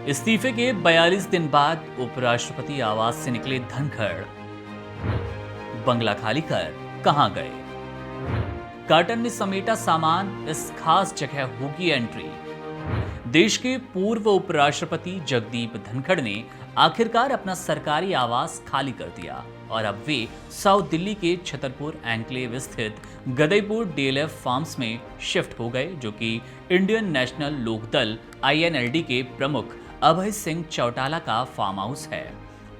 इस्तीफे के 42 दिन बाद उपराष्ट्रपति आवास से निकले धनखड़। बंगला खाली कर कहां गए? कार्टन में समेटा सामान, इस खास जगह होगी एंट्री। देश के पूर्व उपराष्ट्रपति जगदीप धनखड़ ने आखिरकार अपना सरकारी आवास खाली कर दिया और अब वे साउथ दिल्ली के छतरपुर एन्क्लेव स्थित गदईपुर डीएलएफ फार्म्स में शिफ्ट हो गए, जो कि इंडियन नेशनल लोकदल INLD के प्रमुख अभय सिंह चौटाला का फार्म हाउस है।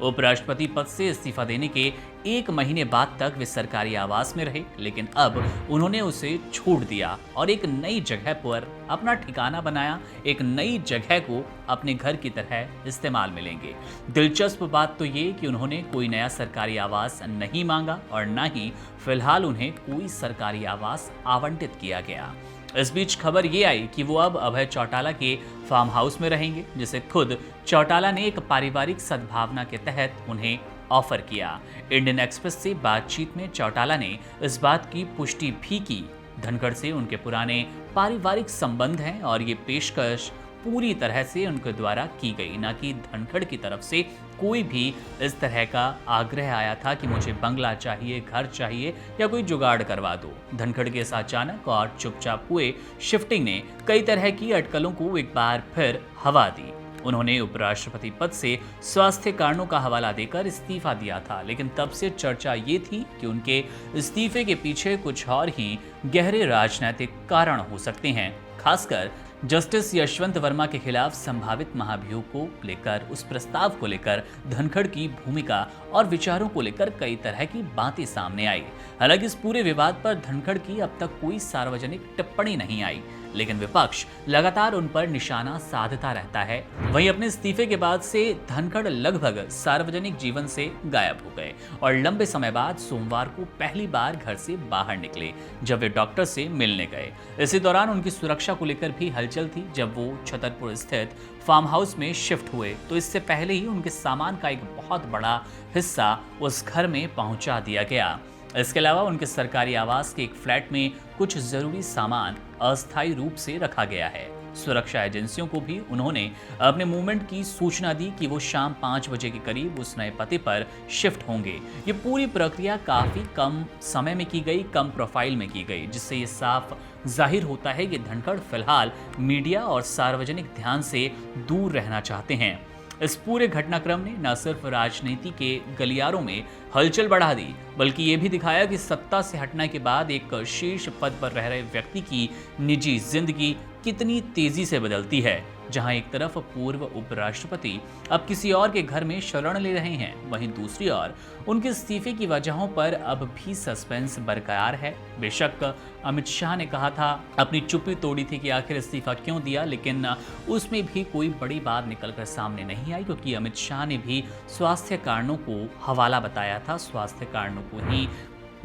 उपराष्ट्रपति पद से इस्तीफा देने के 1 महीने बाद तक वे सरकारी आवास में रहे, लेकिन अब उन्होंने उसे छोड़ दिया और एक नई जगह पर अपना ठिकाना बनाया। एक नई जगह को अपने घर की तरह इस्तेमाल में लेंगे। दिलचस्प बात तो ये कि उन्होंने कोई नया सरकारी आवास नहीं मांगा और न ही फिलहाल उन्हें कोई सरकारी आवास आवंटित किया गया। इस बीच खबर ये आई कि वो अब अभय चौटाला के फार्म हाउस में रहेंगे, जिसे खुद चौटाला ने एक पारिवारिक सद्भावना के तहत उन्हें ऑफर किया। इंडियन एक्सप्रेस से बातचीत में चौटाला ने इस बात की पुष्टि भी की। धनखड़ से उनके पुराने पारिवारिक संबंध हैं और ये पेशकश पूरी तरह से उनके द्वारा की गई, न कि धनखड़ की तरफ से कोई भी इस तरह का आग्रह आया था कि मुझे बंगला चाहिए, घर चाहिए या कोई जुगाड़ करवा दो। धनखड़ के इस अचानक और चुपचाप हुए शिफ्टिंग ने कई तरह की अटकलों को एक बार फिर हवा दी। उन्होंने उपराष्ट्रपति पद से स्वास्थ्य कारणों का हवाला देकर इस्तीफा दिया था, लेकिन तब से चर्चा ये थी कि उनके इस्तीफे के पीछे कुछ और ही गहरे राजनीतिक कारण हो सकते हैं। खासकर जस्टिस यशवंत वर्मा के खिलाफ संभावित महाभियोग को लेकर, उस प्रस्ताव को लेकर धनखड़ की भूमिका और विचारों को लेकर कई तरह की बातें सामने आई। हालांकि इस पूरे विवाद पर धनखड़ की अब तक कोई सार्वजनिक टिप्पणी नहीं आई, लेकिन विपक्ष लगातार उन पर निशाना साधता रहता है। वहीं अपने इस्तीफे के बाद से धनखड़ लगभग सार्वजनिक जीवन से गायब हो गए और लंबे समय बाद सोमवार को पहली बार घर से बाहर निकले, जब वे डॉक्टर से मिलने गए। इसी दौरान उनकी सुरक्षा को लेकर भी हलचल थी। जब वो छतरपुर स्थित फार्म हाउस में शिफ्ट हुए तो इससे पहले ही उनके सामान का एक बहुत बड़ा हिस्सा उस घर में पहुंचा दिया गया। इसके अलावा उनके सरकारी आवास के एक फ्लैट में कुछ जरूरी सामान अस्थायी रूप से रखा गया है। सुरक्षा एजेंसियों को भी उन्होंने अपने मूवमेंट की सूचना दी कि वो शाम 5 बजे के करीब उस नए पते पर शिफ्ट होंगे। ये पूरी प्रक्रिया काफी कम समय में की गई, कम प्रोफाइल में की गई, जिससे ये साफ जाहिर होता है कि धनखड़ फिलहाल मीडिया और सार्वजनिक ध्यान से दूर रहना चाहते हैं। इस पूरे घटनाक्रम ने न सिर्फ राजनीति के गलियारों में हलचल बढ़ा दी, बल्कि ये भी दिखाया कि सत्ता से हटने के बाद एक शीर्ष पद पर रह रहे व्यक्ति की निजी जिंदगी कितनी तेजी से बदलती है। जहां एक तरफ पूर्व उपराष्ट्रपति अब किसी और के घर में शरण ले रहे हैं, वहीं दूसरी ओर उनके इस्तीफे की वजहों पर अब भी सस्पेंस बरकरार है। बेशक अमित शाह ने कहा था, अपनी चुप्पी तोड़ी थी कि आखिर इस्तीफा क्यों दिया, लेकिन उसमें भी कोई बड़ी बात निकलकर सामने नहीं आई, क्योंकि अमित शाह ने भी स्वास्थ्य कारणों को हवाला बताया था, स्वास्थ्य कारणों को ही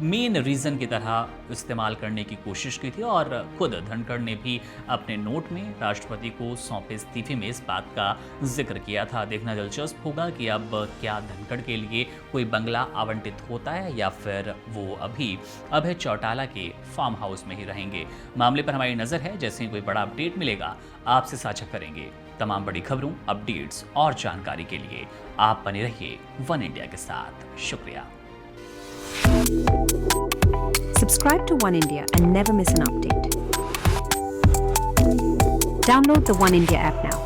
मेन रीजन की तरह इस्तेमाल करने की कोशिश की थी। और खुद धनखड़ ने भी अपने नोट में राष्ट्रपति को सौंपे इस्तीफे में इस बात का जिक्र किया था। देखना दिलचस्प होगा कि अब क्या धनखड़ के लिए कोई बंगला आवंटित होता है या फिर वो अभी अभय चौटाला के फार्म हाउस में ही रहेंगे। मामले पर हमारी नजर है, जैसे ही कोई बड़ा अपडेट मिलेगा आपसे साझा करेंगे। तमाम बड़ी खबरों, अपडेट्स और जानकारी के लिए आप बने रहिए वन इंडिया के साथ। शुक्रिया। Subscribe to One India and never miss an update. Download the One India app now.